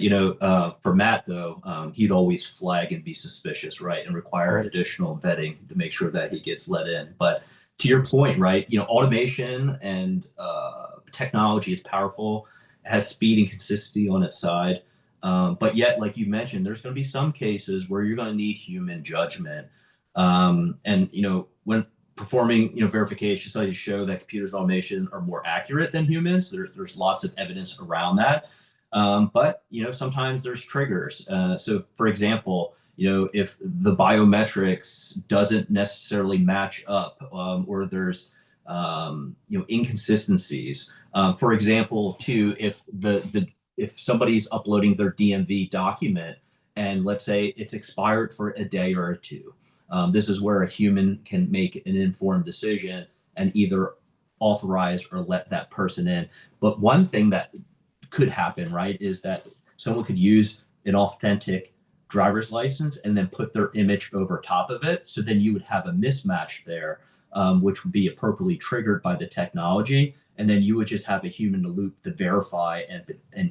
for Matt though, he'd always flag and be suspicious, right, and require Right. additional vetting to make sure that he gets let in. But to your point, right, automation and technology is powerful, has speed and consistency on its side, but yet, like you mentioned, there's going to be some cases where you're going to need human judgment, and when performing verification studies show that computers and automation are more accurate than humans. There's lots of evidence around that. But sometimes there's triggers. So for example, if the biometrics doesn't necessarily match up, or there's inconsistencies. For example, too, if somebody's uploading their DMV document and let's say it's expired for a day or two, this is where a human can make an informed decision and either authorize or let that person in. But one thing that could happen, right, is that someone could use an authentic driver's license and then put their image over top of it. So then you would have a mismatch there, which would be appropriately triggered by the technology. And then you would just have a human in the loop to verify and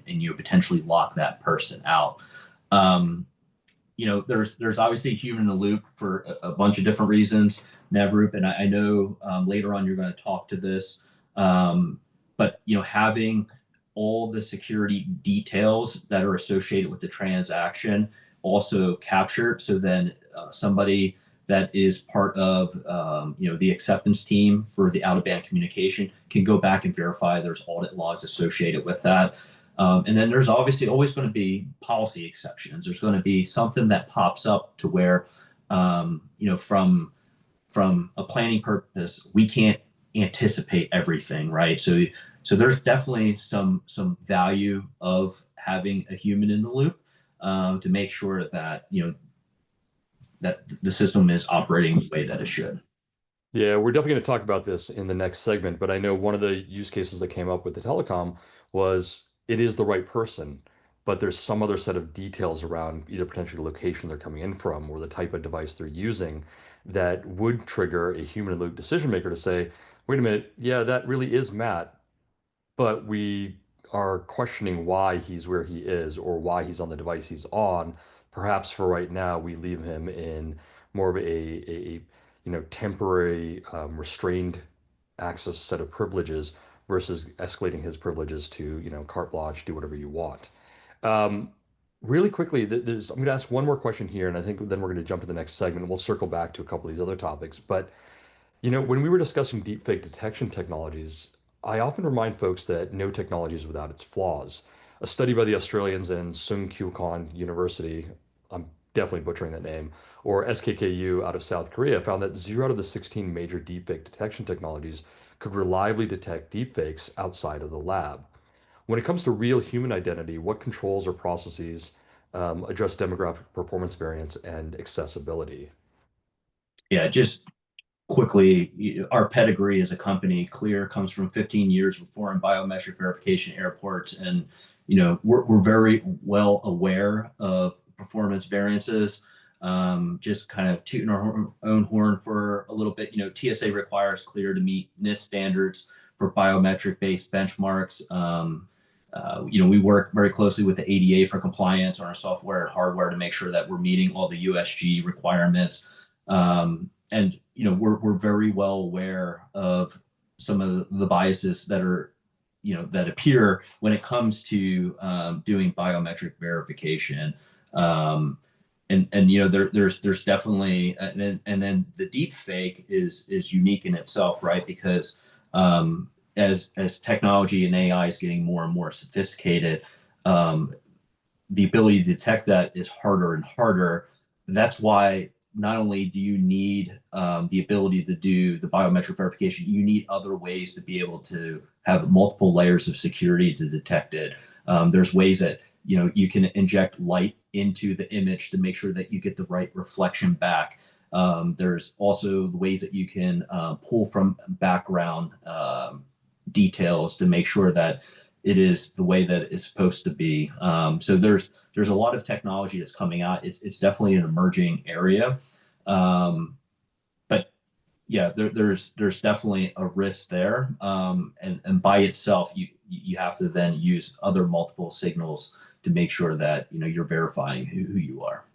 you potentially lock that person out. There's obviously a human in the loop for a bunch of different reasons, Navroop, and I know later on you're going to talk to this, but having all the security details that are associated with the transaction also captured, so then somebody that is part of the acceptance team for the out-of-band communication can go back and verify there's audit logs associated with that. And then there's obviously always going to be policy exceptions. There's going to be something that pops up to where, from a planning purpose, we can't anticipate everything, right? So there's definitely some value of having a human in the loop to make sure that that the system is operating the way that it should. Yeah, we're definitely going to talk about this in the next segment, but I know one of the use cases that came up with the telecom was it is the right person. but there's some other set of details around either potentially the location they're coming in from or the type of device they're using that would trigger a human-in-the-loop decision maker to say, wait a minute, yeah, that really is Matt, but we are questioning why he's where he is or why he's on the device he's on. Perhaps for right now, we leave him in more of a temporary restrained access set of privileges versus escalating his privileges to carte blanche, do whatever you want. Um, Really quickly, I'm going to ask one more question here, and I think then we're going to jump to the next segment, and we'll circle back to a couple of these other topics. But when we were discussing deepfake detection technologies, I often remind folks that no technology is without its flaws. A study by the Australians and Sung Kyu Kwan University, I'm definitely butchering that name, or SKKU out of South Korea, found that 0 out of the 16 major deepfake detection technologies could reliably detect deepfakes outside of the lab. When it comes to real human identity, what controls or processes address demographic performance variance and accessibility? Yeah, just quickly, our pedigree as a company, Clear, comes from 15 years of foreign biometric verification airports, and we're very well aware of performance variances. Just kind of tooting our own horn for a little bit. TSA requires Clear to meet NIST standards for biometric-based benchmarks. We work very closely with the ADA for compliance on our software and hardware to make sure that we're meeting all the USG requirements. And we're very well aware of some of the biases that are that appear when it comes to doing biometric verification. There's definitely and then the deep fake is unique in itself, right? Because as technology and AI is getting more and more sophisticated, the ability to detect that is harder and harder. That's why not only do you need the ability to do the biometric verification, you need other ways to be able to have multiple layers of security to detect it. There's ways that you can inject light into the image to make sure that you get the right reflection back. There's also ways that you can pull from background details to make sure that it is the way that it's supposed to be. So there's a lot of technology that's coming out. It's definitely an emerging area. But yeah, there's definitely a risk there. And by itself, you have to then use other multiple signals to make sure that you're verifying who you are.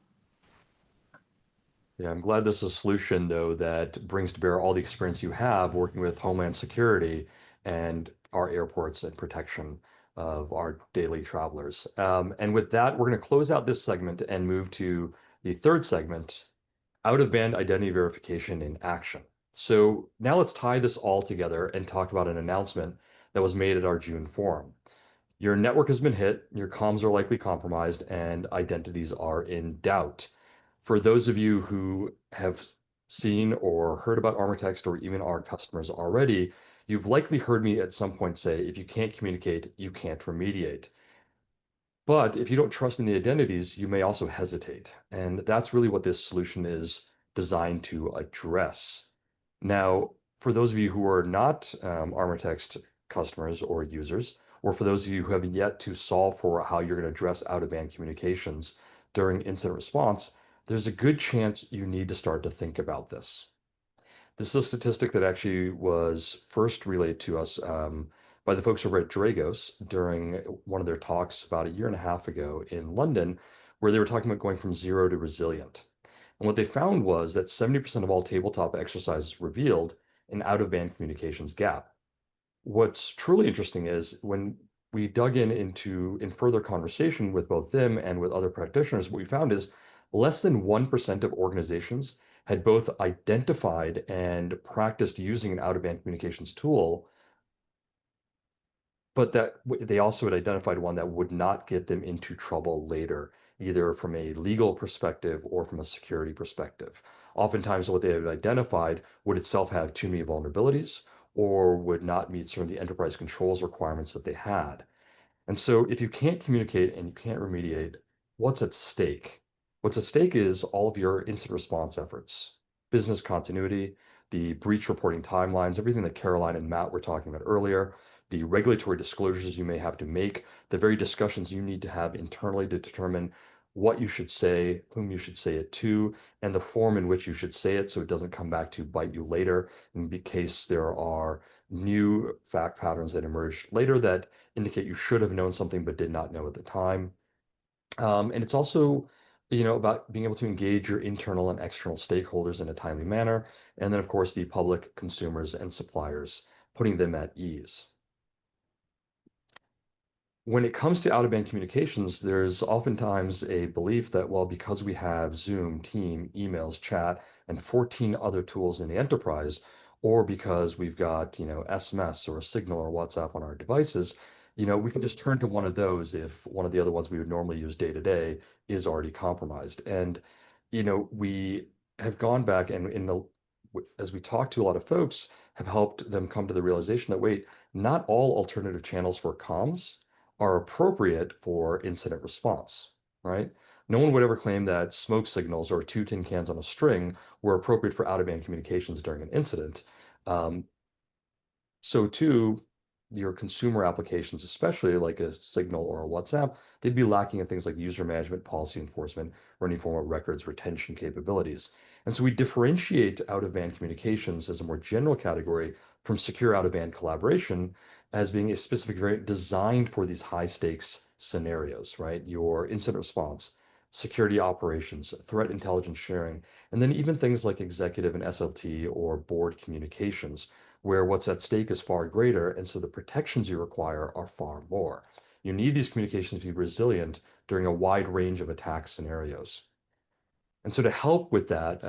Yeah, I'm glad this is a solution, though, that brings to bear all the experience you have working with Homeland Security and our airports and protection of our daily travelers. And with that, we're going to close out this segment and move to the third segment, out-of-band identity verification in action. So now let's tie this all together and talk about an announcement that was made at our June forum. Your network has been hit, your comms are likely compromised, and identities are in doubt. For those of you who have seen or heard about ArmorText or even our customers already, you've likely heard me at some point say, if you can't communicate, you can't remediate. But if you don't trust in the identities, you may also hesitate. And that's really what this solution is designed to address. Now, for those of you who are not ArmorText customers or users, or for those of you who have yet to solve for how you're going to address out-of-band communications during incident response, there's a good chance you need to start to think about this. This is a statistic that actually was first relayed to us by the folks over at Dragos during one of their talks about a year and a half ago in London, where they were talking about going from zero to resilient. And what they found was that 70% of all tabletop exercises revealed an out-of-band communications gap. What's truly interesting is when we dug in further conversation with both them and with other practitioners, what we found is less than 1% of organizations had both identified and practiced using an out-of-band communications tool, but that they also had identified one that would not get them into trouble later, either from a legal perspective or from a security perspective. Oftentimes, what they had identified would itself have too many vulnerabilities or would not meet some of the enterprise controls requirements that they had. And so if you can't communicate and you can't remediate, what's at stake? What's at stake is all of your incident response efforts, business continuity, the breach reporting timelines, everything that Caroline and Matt were talking about earlier, the regulatory disclosures you may have to make, the very discussions you need to have internally to determine what you should say, whom you should say it to, and the form in which you should say it so it doesn't come back to bite you later in case there are new fact patterns that emerge later that indicate you should have known something but did not know at the time. And it's also, about being able to engage your internal and external stakeholders in a timely manner. And then, of course, the public, consumers, and suppliers, putting them at ease. When it comes to out-of-band communications, there's oftentimes a belief that, well, because we have Zoom, Team, emails, chat, and 14 other tools in the enterprise, or because we've got, SMS or Signal or WhatsApp on our devices, we can just turn to one of those if one of the other ones we would normally use day to day is already compromised. And, we have gone back and as we talk to a lot of folks, have helped them come to the realization that, wait, not all alternative channels for comms are appropriate for incident response, right? No one would ever claim that smoke signals or two tin cans on a string were appropriate for out-of-band communications during an incident. So too, your consumer applications, especially like a Signal or a WhatsApp, they'd be lacking in things like user management, policy enforcement, or any form of records retention capabilities. And so we differentiate out-of-band communications as a more general category from secure out-of-band collaboration as being a specific variant designed for these high stakes scenarios, right? Your incident response, security operations, threat intelligence sharing, and then even things like executive and SLT or board communications where what's at stake is far greater, and so the protections you require are far more. You need these communications to be resilient during a wide range of attack scenarios. And so to help with that,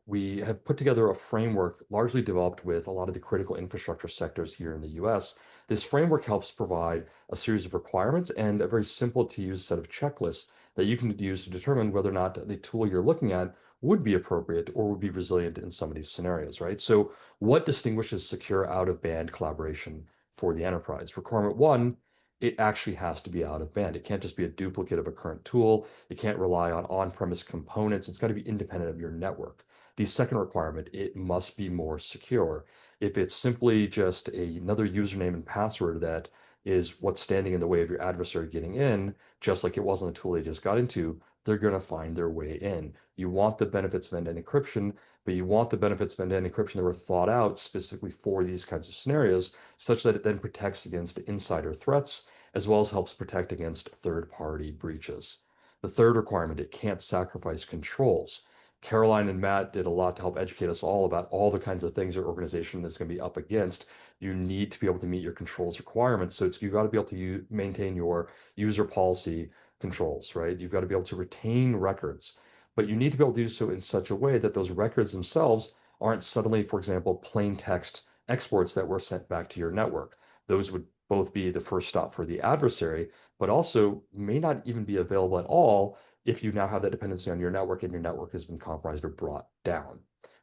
we have put together a framework largely developed with a lot of the critical infrastructure sectors here in the US. This framework helps provide a series of requirements and a very simple to use set of checklists that you can use to determine whether or not the tool you're looking at would be appropriate or would be resilient in some of these scenarios, right? So what distinguishes secure out-of-band collaboration for the enterprise? Requirement one, it actually has to be out of band. It can't just be a duplicate of a current tool. It can't rely on on-premise components. It's got to be independent of your network. The second requirement, it must be more secure. If it's simply just another username and password that is what's standing in the way of your adversary getting in, just like it was on the tool they just got into, they're going to find their way in. You want the benefits of end-to-end encryption, but you want the benefits of end-to-end encryption that were thought out specifically for these kinds of scenarios, such that it then protects against insider threats, as well as helps protect against third-party breaches. The third requirement, it can't sacrifice controls. Caroline and Matt did a lot to help educate us all about all the kinds of things your organization is going to be up against. You need to be able to meet your controls requirements. So you've got to be able to maintain your user policy controls, right? You've got to be able to retain records, but you need to be able to do so in such a way that those records themselves aren't suddenly, for example, plain text exports that were sent back to your network. Those would both be the first stop for the adversary, but also may not even be available at all if you now have that dependency on your network and your network has been compromised or brought down,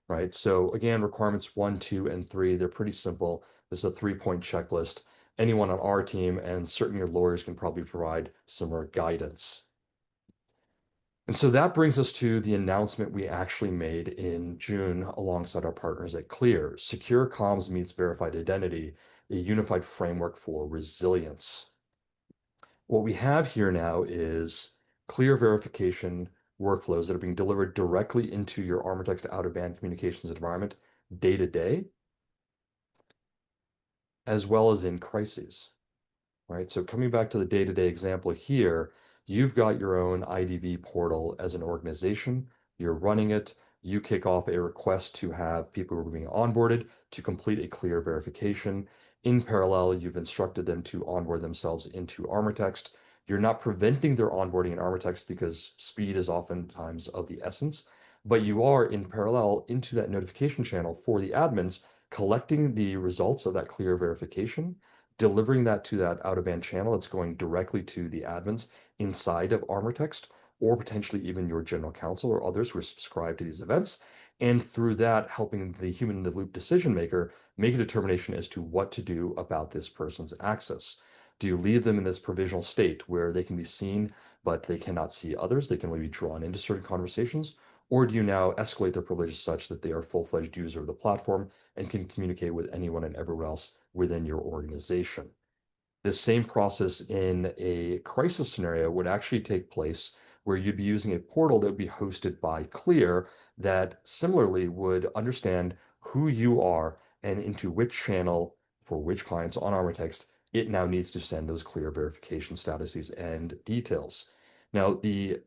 right? So again, requirements 1, 2, and 3, they're pretty simple. This is a 3-point checklist. Anyone on our team and certain your lawyers can probably provide similar guidance. And so that brings us to the announcement we actually made in June alongside our partners at Clear. Secure Comms meets verified identity, a unified framework for resilience. What we have here now is clear verification workflows that are being delivered directly into your ArmorText out-of-band communications environment day to day, as well as in crises, right? So coming back to the day-to-day example here, you've got your own IDV portal as an organization, you're running it, you kick off a request to have people who are being onboarded to complete a clear verification. In parallel, you've instructed them to onboard themselves into ArmorText. You're not preventing their onboarding in ArmorText because speed is oftentimes of the essence, but you are in parallel into that notification channel for the admins, collecting the results of that clear verification, delivering that to that out-of-band channel that's going directly to the admins inside of ArmorText, or potentially even your general counsel or others who are subscribed to these events. And through that, helping the human in the loop decision maker make a determination as to what to do about this person's access. Do you leave them in this provisional state where they can be seen, but they cannot see others? They can only be drawn into certain conversations? Or do you now escalate their privileges such that they are a full-fledged user of the platform and can communicate with anyone and everyone else within your organization? The same process in a crisis scenario would actually take place where you'd be using a portal that would be hosted by Clear that similarly would understand who you are and into which channel for which clients on ArmorText it now needs to send those Clear verification statuses and details. Now, the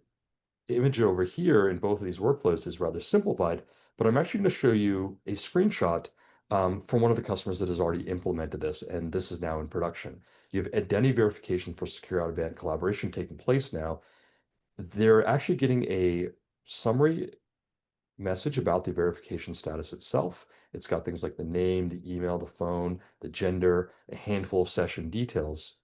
image over here in both of these workflows is rather simplified, but I'm actually going to show you a screenshot from one of the customers that has already implemented this, and this is now in production. You have identity verification for secure out-of-band collaboration taking place now. They're actually getting a summary message about the verification status itself. It's got things like the name, the email, the phone, the gender, a handful of session details.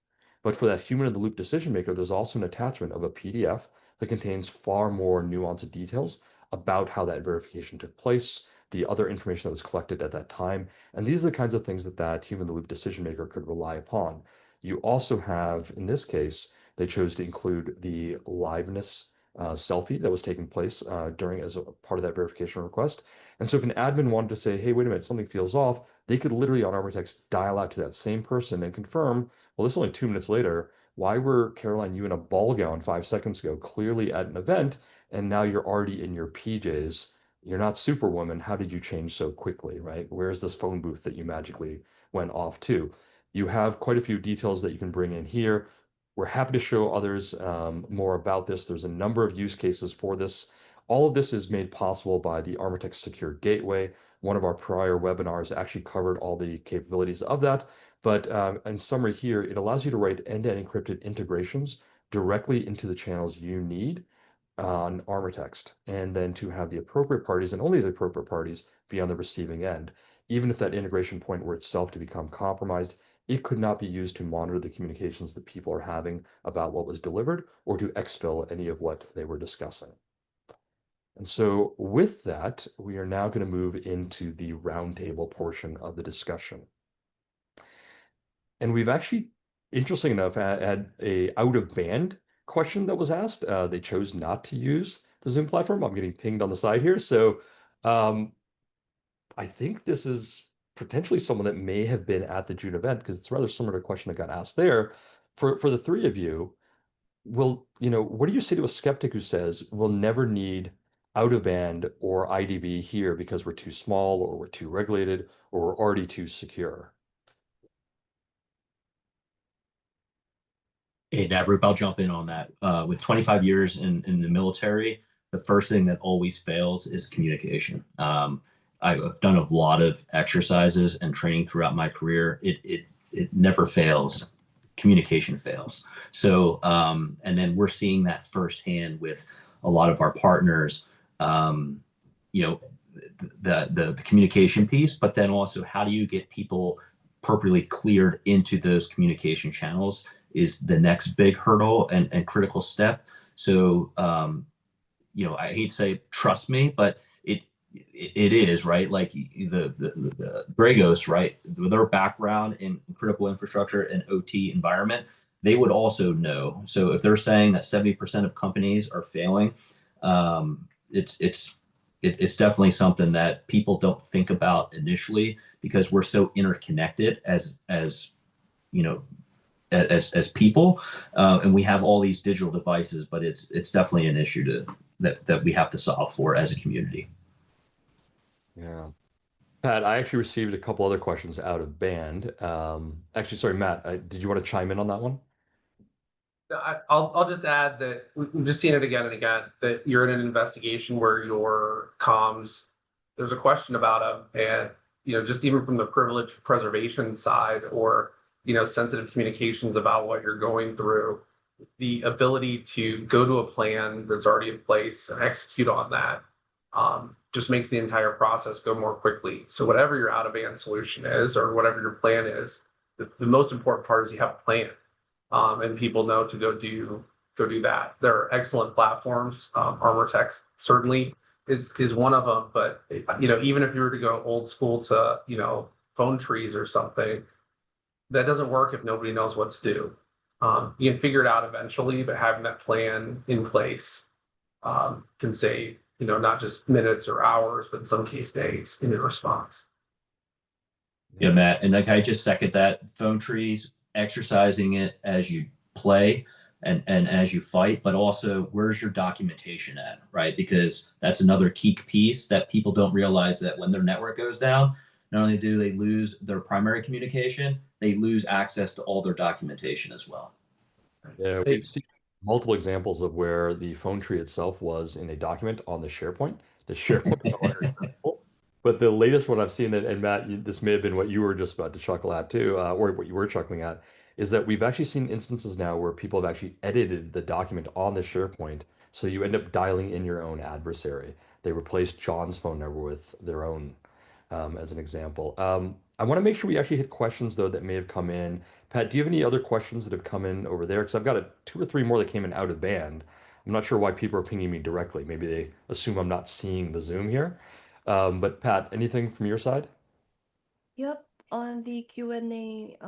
But for that human in the loop decision maker, there's also an attachment of a PDF that contains far more nuanced details about how that verification took place, the other information that was collected at that time. And these are the kinds of things that that human in the loop decision maker could rely upon. You also have, in this case, they chose to include the liveness selfie that was taking place during as a part of that verification request. And so if an admin wanted to say, hey, wait a minute, something feels off, they could literally on ArmorText dial out to that same person and confirm, well, this is only 2 minutes later. Why were Caroline, you in a ball gown 5 seconds ago, clearly at an event, and now you're already in your PJs? You're not Superwoman. How did you change so quickly, right? Where's this phone booth that you magically went off to? You have quite a few details that you can bring in here. We're happy to show others more about this. There's a number of use cases for this. All of this is made possible by the ArmorText Secure Gateway. One of our prior webinars actually covered all the capabilities of that. But in summary here, it allows you to write end-to-end encrypted integrations directly into the channels you need on ArmorText, and then to have the appropriate parties and only the appropriate parties be on the receiving end. Even if that integration point were itself to become compromised, it could not be used to monitor the communications that people are having about what was delivered or to exfil any of what they were discussing. And so with that, we are now going to move into the roundtable portion of the discussion. And we've actually, interesting enough, had a out-of-band question that was asked. They chose not to use the Zoom platform. I'm getting pinged on the side here. So I think this is potentially someone that may have been at the June event because it's a rather similar to a question that got asked there. For the three of you, what do you say to a skeptic who says we'll never need out of band or IDV here because we're too small or we're too regulated or we're already too secure? Hey, Davroop, I'll jump in on that. With 25 years in the military, the first thing that always fails is communication. I've done a lot of exercises and training throughout my career. It never fails. Communication fails. So, and then we're seeing that firsthand with a lot of our partners. The communication piece, but then also how do you get people appropriately cleared into those communication channels is the next big hurdle and critical step. So, I hate to say trust me, but it is, right? Like the Dragos, right? With their background in critical infrastructure and OT environment, they would also know. So if they're saying that 70% of companies are failing, it's definitely something that people don't think about initially because we're so interconnected as people, and we have all these digital devices, but it's definitely an issue that we have to solve for as a community. Yeah. Pat, I actually received a couple other questions out of band. Actually, sorry, Matt, did you want to chime in on that one? I'll just add that we've just seen it again and again, that you're in an investigation where your comms, there's a question about them, and just even from the privilege preservation side or sensitive communications about what you're going through, the ability to go to a plan that's already in place and execute on that just makes the entire process go more quickly. So whatever your out-of-band solution is or whatever your plan is, the most important part is you have a plan, and people know to go do that. There are excellent platforms. ArmorText certainly is one of them, but even if you were to go old school to phone trees or something, that doesn't work if nobody knows what to do. You can figure it out eventually, but having that plan in place can save not just minutes or hours, but in some case days in the response. Yeah, Matt, and like I just second that. Phone trees exercising it as you play and as you fight, but also where's your documentation at, right? Because that's another key piece that people don't realize, that when their network goes down, not only do they lose their primary communication, they lose access to all their documentation as well. Yeah, we've seen multiple examples of where the phone tree itself was in a document on the SharePoint. The SharePoint is no longer accessible. But the latest one I've seen, and Matt, this may have been what you were just about to chuckle at too, or what you were chuckling at, is that we've actually seen instances now where people have actually edited the document on the SharePoint, so you end up dialing in your own adversary. They replaced John's phone number with their own, as an example. I want to make sure we actually hit questions though that may have come in. Pat, do you have any other questions that have come in over there? Because I've got two or three more that came in out of band. I'm not sure why people are pinging me directly. Maybe they assume I'm not seeing the Zoom here. But Pat, anything from your side? Yep, on the Q&A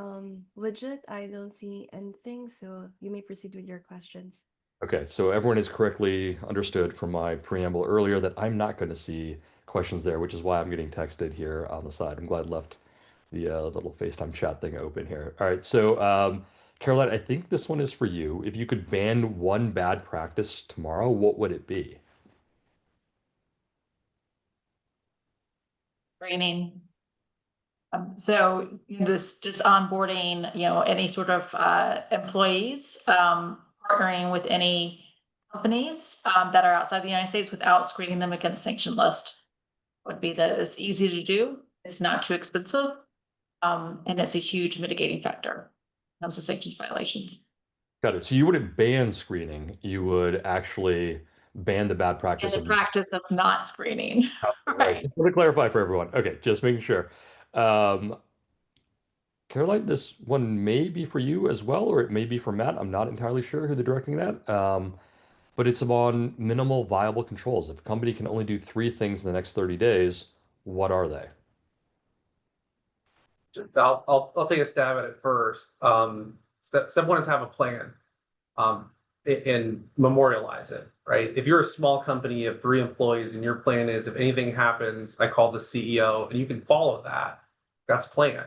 widget, I don't see anything, so you may proceed with your questions. Okay, so everyone has correctly understood from my preamble earlier that I'm not going to see questions there, which is why I'm getting texted here on the side. I'm glad I left the little FaceTime chat thing open here. All right, so Caroline, I think this one is for you. If you could ban one bad practice tomorrow, what would it be? Training. So this just onboarding, any sort of employees, partnering with any companies that are outside the United States without screening them against sanction list would be that it's easy to do, it's not too expensive, and it's a huge mitigating factor when it comes to sanctions violations. Got it. So you wouldn't ban screening, you would actually ban the bad And practice the of practice of not screening, right. right? Just want to clarify for everyone. Okay, just making sure. Um, Caroline, this one may be for you as well, or it may be for Matt. I'm not entirely sure who they're directing that. But it's on minimal viable controls. If a company can only do three things in the next 30 days, what are they? I'll take a stab at it first. Step one is have a plan, and memorialize it, right? If you're a small company, you have 3 employees, and your plan is if anything happens, I call the CEO, and you can follow that. That's plan,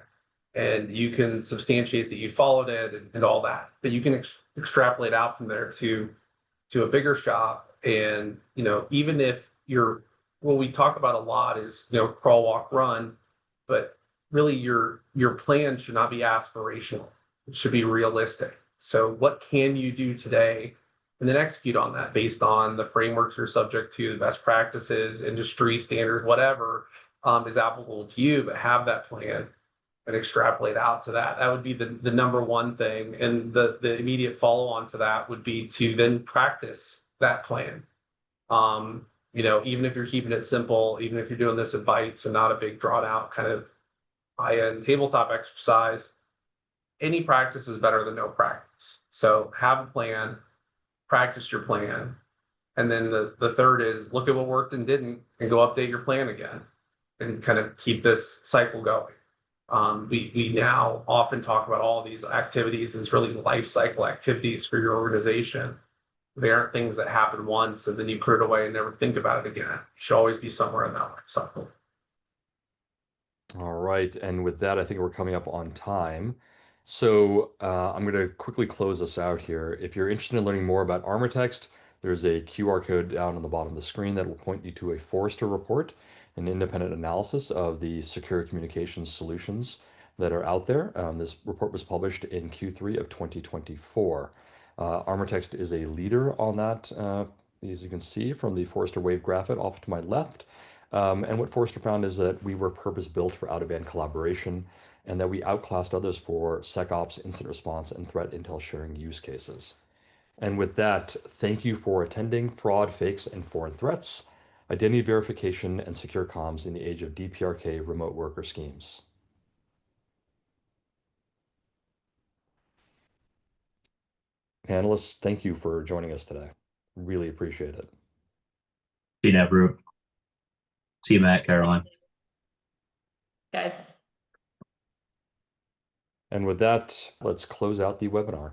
and you can substantiate that you followed it and all that. But you can extrapolate out from there to a bigger shop, and even if you're what we talk about a lot is crawl, walk, run, but really your plan should not be aspirational. It should be realistic. So what can you do today and then execute on that based on the frameworks you're subject to, the best practices, industry standards, whatever is applicable to you, but have that plan and extrapolate out to that. That would be the number one thing. And the immediate follow on to that would be to then practice that plan. Even if you're keeping it simple, even if you're doing this in bites and not a big drawn out kind of high-end tabletop exercise, any practice is better than no practice. So have a plan, practice your plan. And then the third is look at what worked and didn't and go update your plan again and kind of keep this cycle going. We now often talk about all these activities as really life cycle activities for your organization. They aren't things that happen once and then you put it away and never think about it again. You should always be somewhere in that life cycle. All right, and with that, I think we're coming up on time. So I'm going to quickly close us out here. If you're interested in learning more about ArmorText, there's a QR code down on the bottom of the screen that will point you to a Forrester report, an independent analysis of the secure communications solutions that are out there. This report was published in Q3 of 2024. ArmorText is a leader on that, as you can see from the Forrester Wave graphic off to my left. And what Forrester found is that we were purpose-built for out-of-band collaboration and that we outclassed others for SecOps, incident response, and threat intel sharing use cases. And with that, thank you for attending Fraud, Fakes, and Foreign Threats, Identity Verification, and Secure Comms in the Age of DPRK Remote Worker Schemes. Panelists, thank you for joining us today. Really appreciate it. See you, Nevru. See you, Matt, Caroline. Guys. And with that, let's close out the webinar.